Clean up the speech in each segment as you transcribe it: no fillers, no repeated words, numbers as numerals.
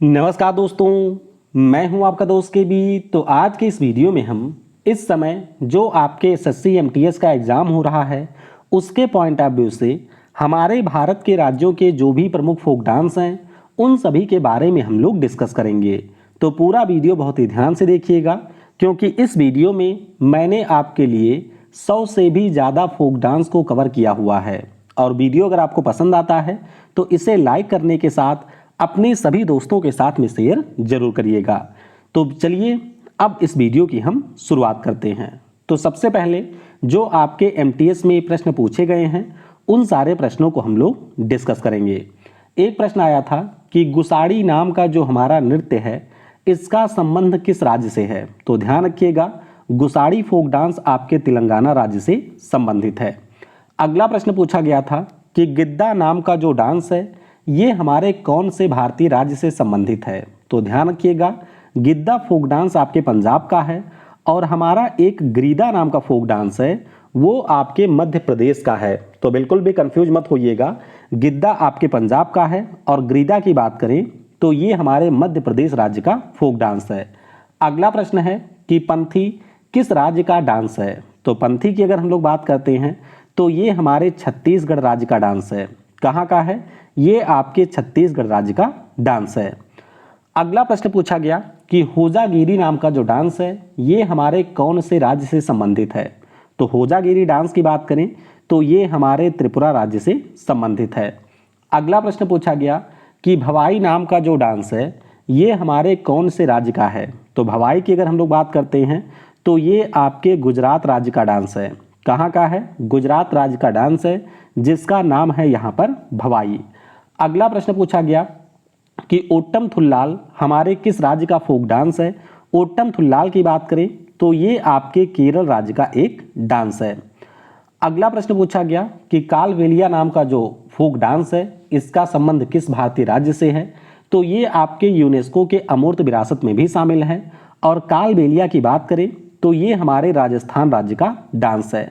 नमस्कार दोस्तों, मैं हूं आपका दोस्त के बी। तो आज के इस वीडियो में हम इस समय जो आपके एसएससी एमटीएस का एग्ज़ाम हो रहा है उसके पॉइंट ऑफ व्यू से हमारे भारत के राज्यों के जो भी प्रमुख फोक डांस हैं उन सभी के बारे में हम लोग डिस्कस करेंगे। तो पूरा वीडियो बहुत ही ध्यान से देखिएगा, क्योंकि इस वीडियो में मैंने आपके लिए 100 से भी ज़्यादा फोक डांस को कवर किया हुआ है। और वीडियो अगर आपको पसंद आता है तो इसे लाइक करने के साथ अपने सभी दोस्तों के साथ में शेयर जरूर करिएगा। तो चलिए अब इस वीडियो की हम शुरुआत करते हैं। तो सबसे पहले जो आपके एमटीएस में प्रश्न पूछे गए हैं उन सारे प्रश्नों को हम लोग डिस्कस करेंगे। एक प्रश्न आया था कि गुसाड़ी नाम का जो हमारा नृत्य है इसका संबंध किस राज्य से है। तो ध्यान रखिएगा, गुसाड़ी फोक डांस आपके तेलंगाना राज्य से संबंधित है। अगला प्रश्न पूछा गया था कि गिद्दा नाम का जो डांस है ये हमारे कौन से भारतीय राज्य से संबंधित है। तो ध्यान रखिएगा, गिद्दा फोक डांस आपके पंजाब का है और हमारा एक ग्रीदा नाम का फोक डांस है वो आपके मध्य प्रदेश का है। तो बिल्कुल भी कंफ्यूज मत होइएगा, गिद्दा आपके पंजाब का है और ग्रीदा की बात करें तो ये हमारे मध्य प्रदेश राज्य का फोक डांस है। अगला प्रश्न है कि पंथी किस राज्य का डांस है। तो पंथी की अगर हम लोग बात करते हैं तो ये हमारे छत्तीसगढ़ राज्य का डांस है। कहाँ का है? ये आपके छत्तीसगढ़ राज्य का डांस है। अगला प्रश्न पूछा गया कि होजागिरी नाम का जो डांस है ये हमारे कौन से राज्य से संबंधित है। तो होजागिरी डांस की बात करें तो ये हमारे त्रिपुरा राज्य से संबंधित है। अगला प्रश्न पूछा गया कि भवाई नाम का जो डांस है ये हमारे कौन से राज्य का है। तो भवाई की अगर हम लोग बात करते हैं तो ये आपके गुजरात राज्य का डांस है। कहाँ का है? गुजरात राज्य का डांस है जिसका नाम है यहाँ पर भवाई। अगला प्रश्न पूछा गया कि ओट्टम थुल्लाल हमारे किस राज्य का फोक डांस है। ओट्टम थुल्लाल की बात करें तो ये आपके केरल राज्य का एक डांस है। अगला प्रश्न पूछा गया कि कालबेलिया नाम का जो फोक डांस है इसका संबंध किस भारतीय राज्य से है। तो ये आपके यूनेस्को के अमूर्त विरासत में भी शामिल है और कालबेलिया की बात करें तो ये हमारे राजस्थान राज्य का डांस है।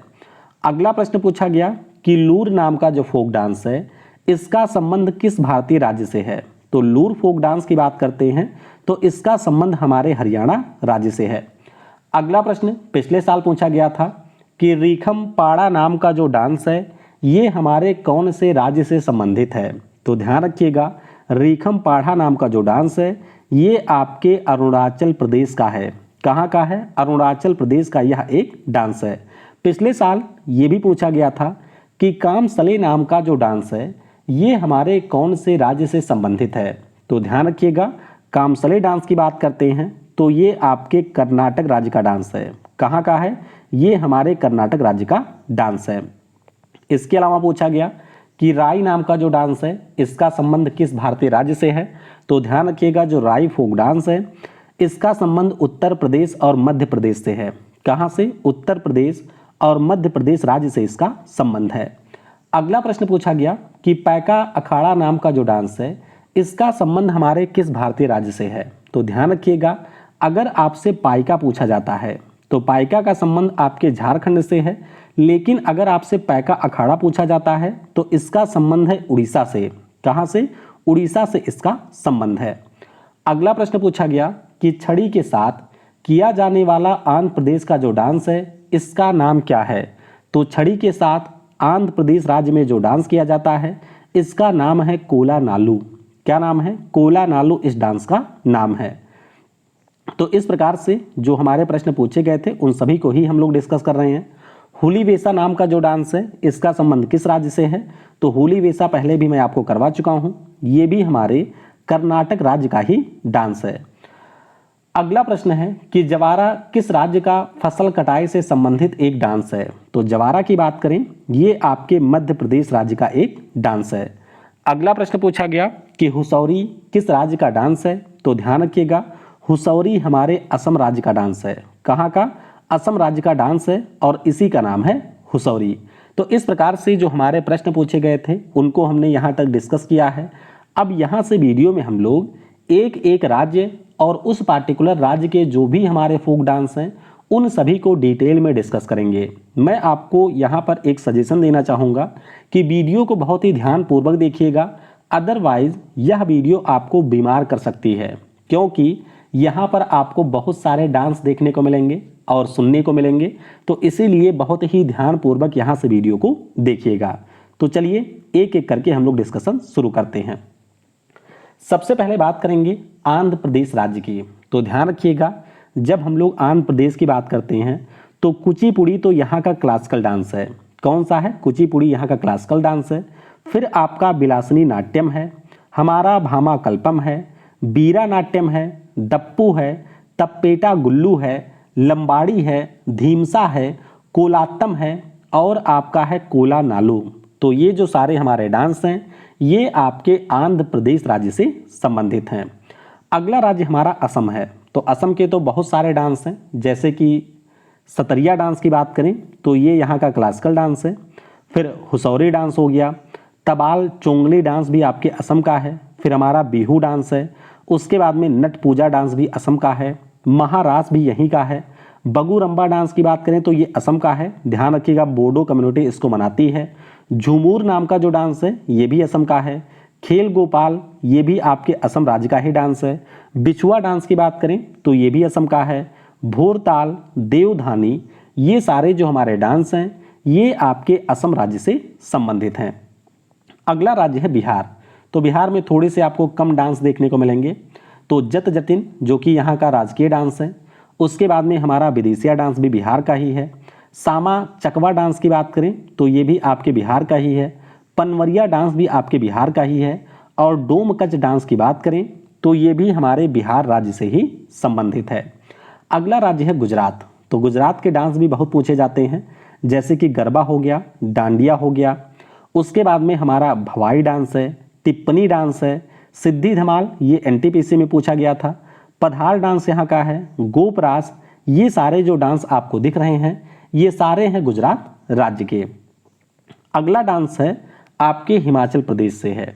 अगला प्रश्न पूछा गया कि लूर नाम का जो फोक डांस है इसका संबंध किस भारतीय राज्य से है। तो लूर फोक डांस की बात करते हैं तो इसका संबंध हमारे हरियाणा राज्य से है। अगला प्रश्न पिछले साल पूछा गया था कि रीखम पाड़ा नाम का जो डांस है ये हमारे कौन से राज्य से संबंधित है। तो ध्यान रखिएगा, रीखम पाड़ा नाम का जो डांस है ये आपके अरुणाचल प्रदेश का है। कहाँ का है? अरुणाचल प्रदेश का यह एक डांस है। पिछले साल ये भी पूछा गया था कि कामसले नाम का जो डांस है ये हमारे कौन से राज्य से संबंधित है। तो ध्यान रखिएगा, कामसले डांस की बात करते हैं तो ये आपके कर्नाटक राज्य का डांस है। कहाँ का है? ये हमारे कर्नाटक राज्य का डांस है। इसके अलावा पूछा गया कि राई नाम का जो डांस है इसका संबंध किस भारतीय राज्य से है। तो ध्यान रखिएगा, जो राई फोक डांस है इसका संबंध उत्तर प्रदेश और मध्य प्रदेश से है। कहाँ से? उत्तर प्रदेश और मध्य प्रदेश राज्य से इसका संबंध है। अगला प्रश्न पूछा गया कि पैका अखाड़ा नाम का जो डांस है इसका संबंध हमारे किस भारतीय राज्य से है। तो ध्यान रखिएगा, अगर आपसे पाइका पूछा जाता है तो पाइका का संबंध आपके झारखंड से है, लेकिन अगर आपसे पैका अखाड़ा पूछा जाता है तो इसका संबंध है उड़ीसा से। कहाँ से? उड़ीसा से इसका संबंध है। अगला प्रश्न पूछा गया कि छड़ी के साथ किया जाने वाला आंध्र प्रदेश का जो डांस है इसका नाम क्या है। तो छड़ी के साथ आंध्र प्रदेश राज्य में जो डांस किया जाता है इसका नाम है कोला नालू। क्या नाम है? कोला नालू इस डांस का नाम है। तो इस प्रकार से जो हमारे प्रश्न पूछे गए थे उन सभी को ही हम लोग डिस्कस कर रहे हैं। हुली वेसा नाम का जो डांस है इसका संबंध किस राज्य से है। तो हुली वेसा पहले भी मैं आपको करवा चुका हूँ, ये भी हमारे कर्नाटक राज्य का ही डांस है। अगला प्रश्न है कि जवारा किस राज्य का फसल कटाई से संबंधित एक डांस है। तो जवारा की बात करें ये आपके मध्य प्रदेश राज्य का एक डांस है। अगला प्रश्न पूछा गया कि हुसौरी किस राज्य का डांस है। तो ध्यान रखिएगा, हुसौरी हमारे असम राज्य का डांस है। कहाँ का? असम राज्य का डांस है और इसी का नाम है हुसौरी। तो इस प्रकार से जो हमारे प्रश्न पूछे गए थे उनको हमने यहाँ तक डिस्कस किया है। अब यहाँ से वीडियो में हम लोग एक एक राज्य और उस पार्टिकुलर राज्य के जो भी हमारे फोक डांस हैं उन सभी को डिटेल में डिस्कस करेंगे। मैं आपको यहाँ पर एक सजेशन देना चाहूँगा कि वीडियो को बहुत ही ध्यानपूर्वक देखिएगा। अदरवाइज यह वीडियो आपको बीमार कर सकती है, क्योंकि यहाँ पर आपको बहुत सारे डांस देखने को मिलेंगे और सुनने को मिलेंगे, तो इसीलिए बहुत ही ध्यानपूर्वक यहाँ से वीडियो को देखिएगा। तो चलिए एक एक करके हम लोग डिस्कशन शुरू करते हैं। सबसे पहले बात करेंगे आंध्र प्रदेश राज्य की। तो ध्यान रखिएगा, जब हम लोग आंध्र प्रदेश की बात करते हैं तो कुचिपुड़ी तो यहाँ का क्लासिकल डांस है। कौन सा है? कुचिपुड़ी यहाँ का क्लासिकल डांस है। फिर आपका बिलासनी नाट्यम है, हमारा भामा कल्पम है, बीरा नाट्यम है, दप्पू है, तप्पेटा गुल्लू है, लंबाड़ी है, धीमसा है, कोलात्तम है और आपका है कोला नालू। तो ये जो सारे हमारे डांस हैं ये आपके आंध्र प्रदेश राज्य से संबंधित हैं। अगला राज्य हमारा असम है। तो असम के तो बहुत सारे डांस हैं, जैसे कि सतरिया डांस की बात करें तो ये यहाँ का क्लासिकल डांस है। फिर हुसौरी डांस हो गया, तबाल चोंगली डांस भी आपके असम का है। फिर हमारा बिहू डांस है, उसके बाद में नट पूजा डांस भी असम का है, महारास भी यहीं का है। बगुरम्बा डांस की बात करें तो ये असम का है, ध्यान रखिएगा बोडो कम्युनिटी इसको मनाती है। झूमूर नाम का जो डांस है ये भी असम का है। खेल गोपाल ये भी आपके असम राज्य का ही डांस है। बिछुआ डांस की बात करें तो ये भी असम का है। भोरताल, देवधानी, ये सारे जो हमारे डांस हैं ये आपके असम राज्य से संबंधित हैं। अगला राज्य है बिहार। तो बिहार में थोड़े से आपको कम डांस देखने को मिलेंगे। तो जत जतिन जो कि यहाँ का राजकीय डांस है। उसके बाद में हमारा विदेशिया डांस भी बिहार का ही है। सामा चकवा डांस की बात करें तो ये भी आपके बिहार का ही है। पनवरिया डांस भी आपके बिहार का ही है। और डोमकच डांस की बात करें तो ये भी हमारे बिहार राज्य से ही संबंधित है। अगला राज्य है गुजरात। तो गुजरात के डांस भी बहुत पूछे जाते हैं, जैसे कि गरबा हो गया, डांडिया हो गया। उसके बाद में हमारा भवाई डांस है, टिप्पणी डांस है, सिद्धि धमाल ये एनटीपीसी में पूछा गया था। पधार डांस यहाँ का है, गोप रास, ये सारे जो डांस आपको दिख रहे हैं ये सारे हैं गुजरात राज्य के। अगला डांस है आपके हिमाचल प्रदेश से है।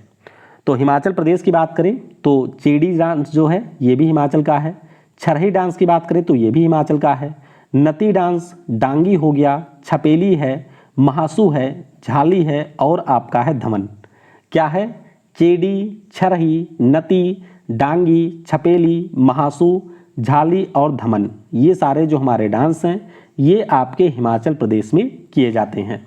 तो हिमाचल प्रदेश की बात करें तो चेड़ी डांस जो है ये भी हिमाचल का है। छरही डांस की बात करें तो ये भी हिमाचल का है। नती डांस, डांगी हो गया, छपेली है, महासू है, झाली है और आपका है धमन। क्या है? चेड़ी, छरही, नती, डांगी, छपेली, महासू, झाली और धमन, ये सारे जो हमारे डांस हैं ये आपके हिमाचल प्रदेश में किए जाते हैं।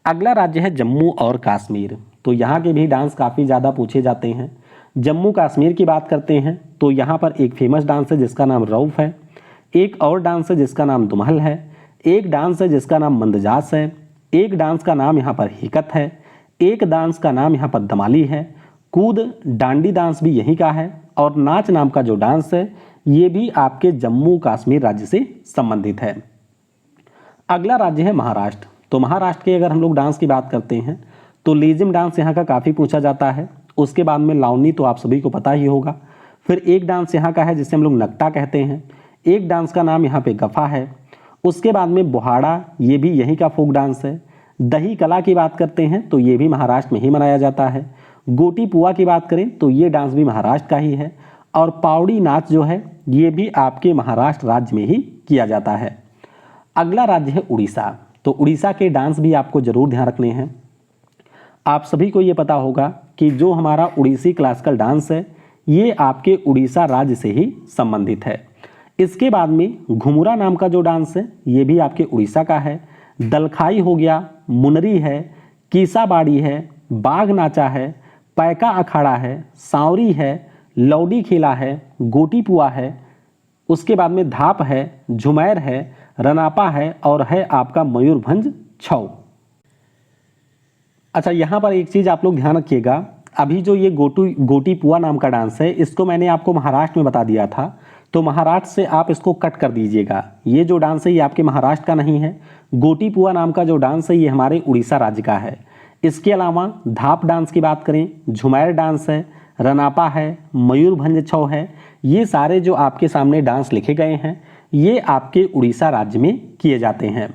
अगला राज्य है जम्मू और कश्मीर। तो यहाँ के भी डांस काफ़ी ज़्यादा पूछे जाते हैं। जम्मू कश्मीर की बात करते हैं तो यहाँ पर एक फेमस डांस है जिसका नाम रऊफ है। एक और डांस है जिसका नाम दुमहल है। एक डांस है जिसका नाम मंदजास है। एक डांस का नाम यहाँ पर हिकत है। एक डांस का नाम यहाँ पर दमाली है। कूद डांडी डांस भी यहीं का है। और नाच नाम का जो डांस है ये भी आपके जम्मू कश्मीर राज्य से संबंधित है। अगला राज्य है महाराष्ट्र। तो महाराष्ट्र के अगर हम लोग डांस की बात करते हैं तो लेजिम डांस यहाँ का काफ़ी पूछा जाता है। उसके बाद में लावनी तो आप सभी को पता ही होगा। फिर एक डांस यहाँ का है जिसे हम लोग नकटा कहते हैं। एक डांस का नाम यहाँ पे गफा है। उसके बाद में बोहाड़ा, ये भी यहीं का फोक डांस है। दही कला की बात करते हैं तो ये भी महाराष्ट्र में ही मनाया जाता है। गोटी पुआ की बात करें तो ये डांस भी महाराष्ट्र का ही है। और पावड़ी नाच जो है ये भी आपके महाराष्ट्र राज्य में ही किया जाता है। अगला राज्य है उड़ीसा। तो उड़ीसा के डांस भी आपको जरूर ध्यान रखने हैं। आप सभी को ये पता होगा कि जो हमारा उड़ीसी क्लासिकल डांस है ये आपके उड़ीसा राज्य से ही संबंधित है। इसके बाद में घुमुरा नाम का जो डांस है ये भी आपके उड़ीसा का है। दलखाई हो गया, मुनरी है, कीसा बाड़ी है, बाघ नाचा है, पैका अखाड़ा है, सांवरी है, लौडी खेला है, गोटी पुआ है। उसके बाद में धाप है, झुमैर है, रनापा है और है आपका मयूरभंज छौ। अच्छा, यहाँ पर एक चीज़ आप लोग ध्यान रखिएगा, अभी जो ये गोटी पुआ नाम का डांस है इसको मैंने आपको महाराष्ट्र में बता दिया था, तो महाराष्ट्र से आप इसको कट कर दीजिएगा। ये जो डांस है ये आपके महाराष्ट्र का नहीं है। गोटी पुआ नाम का जो डांस है ये हमारे उड़ीसा राज्य का है। इसके अलावा धाप डांस की बात करें, झुमैर डांस है, रनापा है, मयूरभंज छौ है, ये सारे जो आपके सामने डांस लिखे गए हैं ये आपके उड़ीसा राज्य में किए जाते हैं।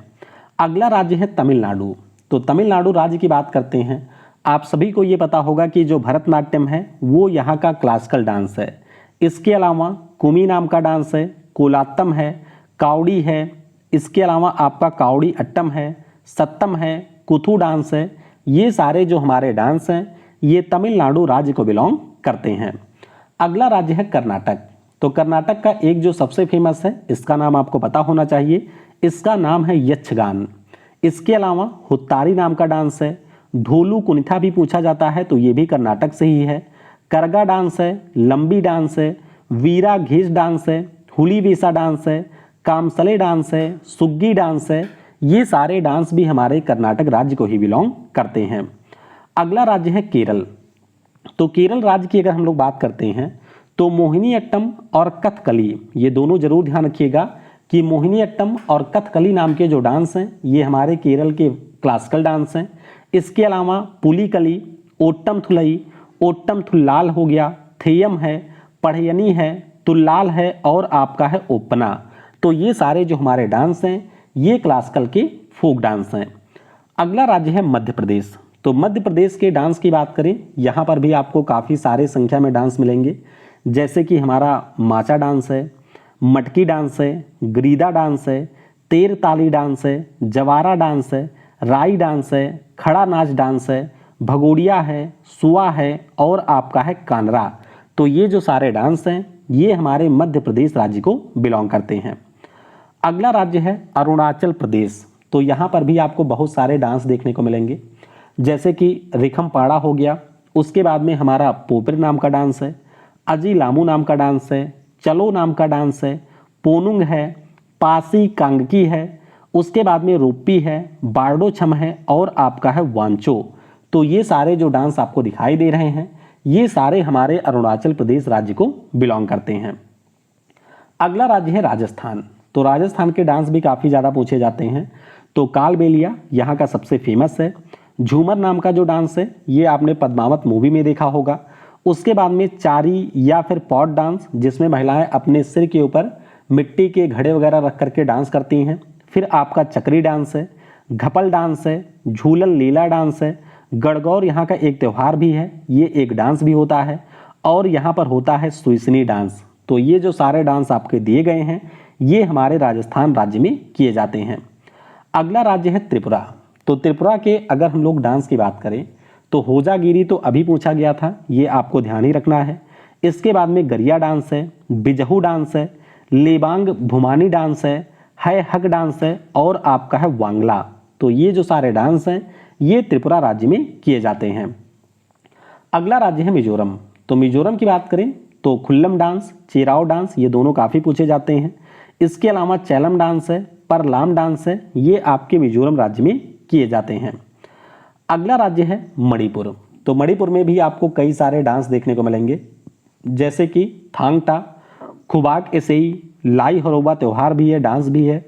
अगला राज्य है तमिलनाडु। तो तमिलनाडु राज्य की बात करते हैं, आप सभी को ये पता होगा कि जो भरतनाट्यम है वो यहाँ का क्लासिकल डांस है। इसके अलावा कुमी नाम का डांस है, कोलात्तम है, कावड़ी है, इसके अलावा आपका कावड़ी अट्टम है, सत्तम है, कुथू डांस है। ये सारे जो हमारे डांस हैं ये तमिलनाडु राज्य को बिलोंग करते हैं। अगला राज्य है कर्नाटक। तो कर्नाटक का एक जो सबसे फेमस है, इसका नाम आपको पता होना चाहिए, इसका नाम है यक्षगान। इसके अलावा हुत्तारी नाम का डांस है, धोलू कुनिथा भी पूछा जाता है तो ये भी कर्नाटक से ही है, करगा डांस है, लंबी डांस है, वीरा घीस डांस है, हुली वेसा डांस है, कामसले डांस है, सुग्गी डांस है। ये सारे डांस भी हमारे कर्नाटक राज्य को ही बिलोंग करते हैं। अगला राज्य है केरल। तो केरल राज्य की अगर हम लोग बात करते हैं तो मोहिनीअट्टम और कथकली, ये दोनों जरूर ध्यान रखिएगा कि मोहिनीअट्टम और कथकली नाम के जो डांस हैं ये हमारे केरल के क्लासिकल डांस हैं। इसके अलावा पुलिकली, ओट्टम थुलई, ओट्टम थुल्लाल हो गया, थेयम है, पढ़यनी है, तुल्लाल है और आपका है ओपना। तो ये सारे जो हमारे डांस हैं ये क्लासिकल के फोक डांस हैं। अगला राज्य है मध्य प्रदेश। तो मध्य प्रदेश के डांस की बात करें, यहाँ पर भी आपको काफ़ी सारे संख्या में डांस मिलेंगे, जैसे कि हमारा माचा डांस है, मटकी डांस है, ग्रीदा डांस है, तेर ताली डांस है, जवारा डांस है, राई डांस है, खड़ा नाच डांस है, भगोड़िया है, सुआ है और आपका है कानरा। तो ये जो सारे डांस हैं ये हमारे मध्य प्रदेश राज्य को बिलोंग करते हैं। अगला राज्य है अरुणाचल प्रदेश। तो यहाँ पर भी आपको बहुत सारे डांस देखने को मिलेंगे, जैसे कि रिखमपाड़ा हो गया, उसके बाद में हमारा पोपिर नाम का डांस है, अजी लामू नाम का डांस है, चलो नाम का डांस है, पोनुंग है, पासी कांगकी है, उसके बाद में रूपी है, बारडो छम है और आपका है वांचो। तो ये सारे जो डांस आपको दिखाई दे रहे हैं ये सारे हमारे अरुणाचल प्रदेश राज्य को बिलोंग करते हैं। अगला राज्य है राजस्थान। तो राजस्थान के डांस भी काफ़ी ज़्यादा पूछे जाते हैं। तो कालबेलिया यहाँ का सबसे फेमस है। झूमर नाम का जो डांस है ये आपने पद्मावत मूवी में देखा होगा। उसके बाद में चारी या फिर पॉट डांस, जिसमें महिलाएं अपने सिर के ऊपर मिट्टी के घड़े वगैरह रख करके डांस करती हैं। फिर आपका चक्री डांस है, घपल डांस है, झूलन लीला डांस है, गणगौर यहाँ का एक त्यौहार भी है, ये एक डांस भी होता है, और यहाँ पर होता है सुइसनी डांस। तो ये जो सारे डांस आपके दिए गए हैं ये हमारे राजस्थान राज्य में किए जाते हैं। अगला राज्य है त्रिपुरा। तो त्रिपुरा के अगर हम लोग डांस की बात करें तो होजागिरी तो अभी पूछा गया था, ये आपको ध्यान ही रखना है। इसके बाद में गरिया डांस है, बिजहू डांस है, लेबांग भुमानी डांस है हक डांस है और आपका है वांगला। तो ये जो सारे डांस हैं ये त्रिपुरा राज्य में किए जाते हैं। अगला राज्य है मिजोरम। तो मिजोरम की बात करें तो खुल्लम डांस, चेराव डांस, ये दोनों काफ़ी पूछे जाते हैं। इसके अलावा चैलम डांस है, परलाम डांस है, ये आपके मिजोरम राज्य में किए जाते हैं। अगला राज्य है मणिपुर। तो मणिपुर में भी आपको कई सारे डांस देखने को मिलेंगे, जैसे कि थांगटा, खुबाक एसेई, लाई हरोबा त्यौहार भी है, डांस भी है,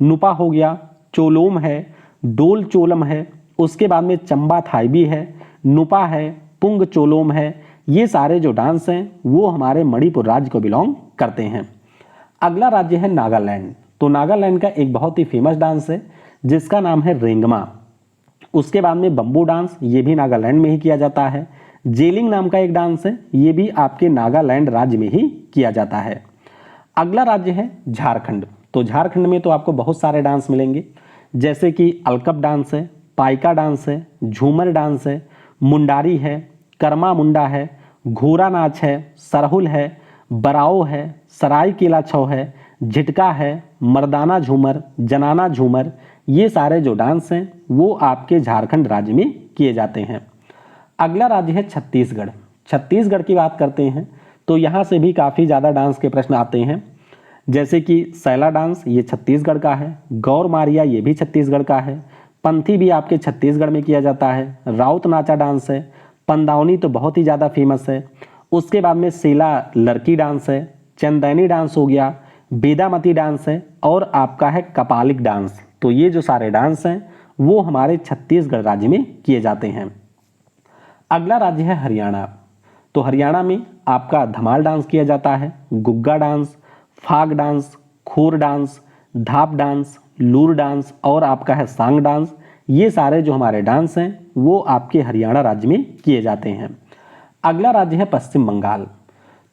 नुपा हो गया, चोलोम है, डोल चोलम है, उसके बाद में चंबा थाईबी है, नुपा है, पुंग चोलोम है। ये सारे जो डांस हैं वो हमारे मणिपुर राज्य को बिलोंग करते हैं। अगला राज्य है नागालैंड। तो नागालैंड का एक बहुत ही फेमस डांस है जिसका नाम है रेंगमा। उसके बाद में बम्बू डांस, ये भी नागालैंड में ही किया जाता है। जेलिंग नाम का एक डांस है, ये भी आपके नागालैंड राज्य में ही किया जाता है। अगला राज्य है झारखंड। तो झारखंड में तो आपको बहुत सारे डांस मिलेंगे, जैसे कि अलकप डांस है, पाइका डांस है, झूमर डांस है, मुंडारी है, कर्मा मुंडा है, घोरा नाच है, सरहुल है, बराओ है, सराय केला छौ है, झिटका है, मर्दाना झूमर, जनाना झूमर। ये सारे जो डांस हैं वो आपके झारखंड राज्य में किए जाते हैं। अगला राज्य है छत्तीसगढ़। छत्तीसगढ़ की बात करते हैं तो यहाँ से भी काफ़ी ज़्यादा डांस के प्रश्न आते हैं, जैसे कि सैला डांस, ये छत्तीसगढ़ का है, गौर मारिया ये भी छत्तीसगढ़ का है, पंथी भी आपके छत्तीसगढ़ में किया जाता है, राउत नाचा डांस है, पंदावनी तो बहुत ही ज़्यादा फेमस है। उसके बाद में सेला लड़की डांस है, चंदैनी डांस हो गया, बेदामती डांस है और आपका है कपालिक डांस। तो ये जो सारे डांस हैं वो हमारे छत्तीसगढ़ राज्य में किए जाते हैं। अगला राज्य है हरियाणा। तो हरियाणा में आपका धमाल डांस किया जाता है, गुग्गा डांस, फाग डांस, खोर डांस, धाप डांस, लूर डांस और आपका है सांग डांस। ये सारे जो हमारे डांस हैं वो आपके हरियाणा राज्य में किए जाते हैं। अगला राज्य है पश्चिम बंगाल।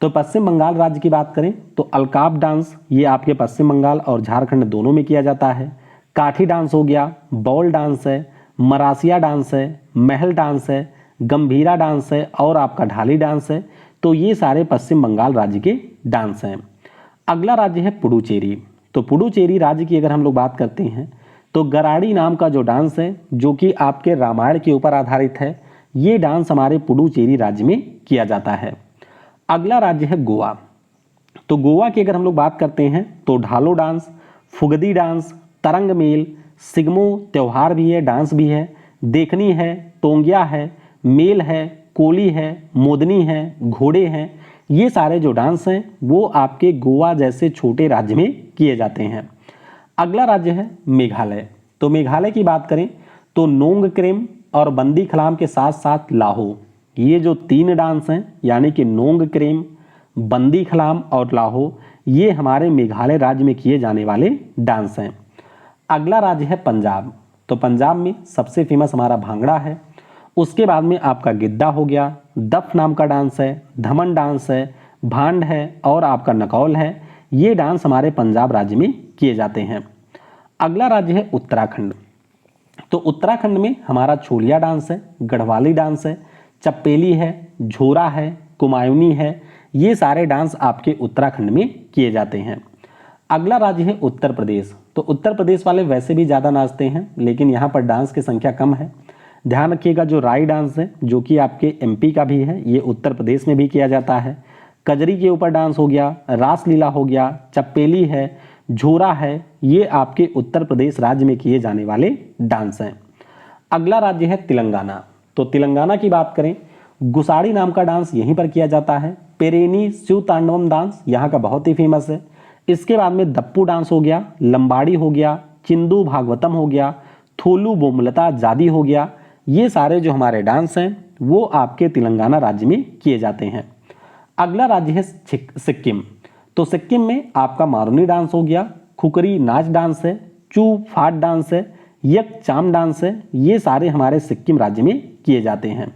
तो पश्चिम बंगाल राज्य की बात करें तो अलकाप डांस, ये आपके पश्चिम बंगाल और झारखंड दोनों में किया जाता है। काठी डांस हो गया, बॉल डांस है, मरासिया डांस है, महल डांस है, गंभीरा डांस है और आपका ढाली डांस है। तो ये सारे पश्चिम बंगाल राज्य के डांस हैं। अगला राज्य है पुडुचेरी। तो पुडुचेरी राज्य की अगर हम लोग बात करते हैं तो गराड़ी नाम का जो डांस है, जो कि आपके रामायण के ऊपर आधारित है, ये डांस हमारे पुडुचेरी राज्य में किया जाता है। अगला राज्य है गोवा। तो गोवा की अगर हम लोग बात करते हैं तो ढालो डांस, फुगदी डांस, तरंग मेल, सिग्मो त्यौहार भी है, डांस भी है, देखनी है, टोंगिया है, मेल है, कोली है, मोदनी है, घोड़े हैं। ये सारे जो डांस हैं वो आपके गोवा जैसे छोटे राज्य में किए जाते हैं। अगला राज्य है मेघालय। तो मेघालय की बात करें तो नोंगक्रेम और बंदी खलाम के साथ साथ लाहो, ये जो 3 डांस हैं यानी कि नोंगक्रेम, बंदी खलाम और लाहो, ये हमारे मेघालय राज्य में किए जाने वाले डांस हैं। अगला राज्य है पंजाब। तो पंजाब में सबसे फेमस हमारा भांगड़ा है। उसके बाद में आपका गिद्दा हो गया, दफ नाम का डांस है, धमन डांस है, भांड है और आपका नकौल है। ये डांस हमारे पंजाब राज्य में किए जाते हैं। अगला राज्य है उत्तराखंड। तो उत्तराखंड में हमारा छोलिया डांस है, गढ़वाली डांस है, चप्पेली है, झोरा है, कुमायूनी है। ये सारे डांस आपके उत्तराखंड में किए जाते हैं। अगला राज्य है उत्तर प्रदेश। तो उत्तर प्रदेश वाले वैसे भी ज़्यादा नाचते हैं, लेकिन यहाँ पर डांस की संख्या कम है। ध्यान रखिएगा, जो राई डांस है जो कि आपके एमपी का भी है, ये उत्तर प्रदेश में भी किया जाता है। कजरी के ऊपर डांस हो गया, रासलीला हो गया, चप्पेली है, झोरा है, ये आपके उत्तर प्रदेश राज्य में किए जाने वाले डांस हैं। अगला राज्य है तेलंगाना। तो तेलंगाना की बात करें, गुसाड़ी नाम का डांस यहीं पर किया जाता है। पेरेनी शिव तांडवम डांस यहाँ का बहुत ही फेमस है। इसके बाद में दप्पू डांस हो गया, लंबाड़ी हो गया, चिंदू भागवतम हो गया, थोलू बोमलता जादी हो गया। ये सारे जो हमारे डांस हैं वो आपके तेलंगाना राज्य में किए जाते हैं। अगला राज्य है सिक्किम। तो सिक्किम में आपका मारूनी डांस हो गया, खुकरी नाच डांस है, चू फाट डांस है, यक चाम डांस है। ये सारे हमारे सिक्किम राज्य में किए जाते हैं।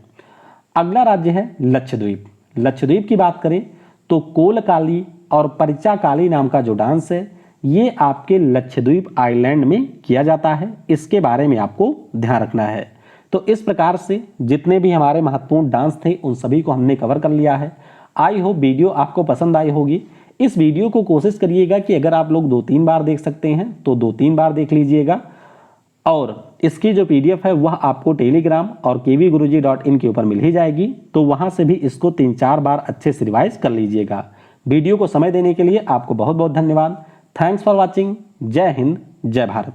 अगला राज्य है लक्षद्वीप। लक्षद्वीप की बात करें तो कोलकाली और परिचाकाली नाम का जो डांस है ये आपके लक्षद्वीप आइलैंड में किया जाता है। इसके बारे में आपको ध्यान रखना है। तो इस प्रकार से जितने भी हमारे महत्वपूर्ण डांस थे उन सभी को हमने कवर कर लिया है। आई होप वीडियो आपको पसंद आई होगी। इस वीडियो को कोशिश करिएगा कि अगर आप लोग 2-3 बार देख सकते हैं तो 2-3 बार देख लीजिएगा। और इसकी जो पीडीएफ है वह आपको टेलीग्राम और kvguruji.in के ऊपर मिल ही जाएगी। तो वहां से भी इसको 3-4 बार अच्छे से रिवाइज कर लीजिएगा। वीडियो को समय देने के लिए आपको बहुत बहुत धन्यवाद। Thanks for watching. जय हिंद, जय भारत।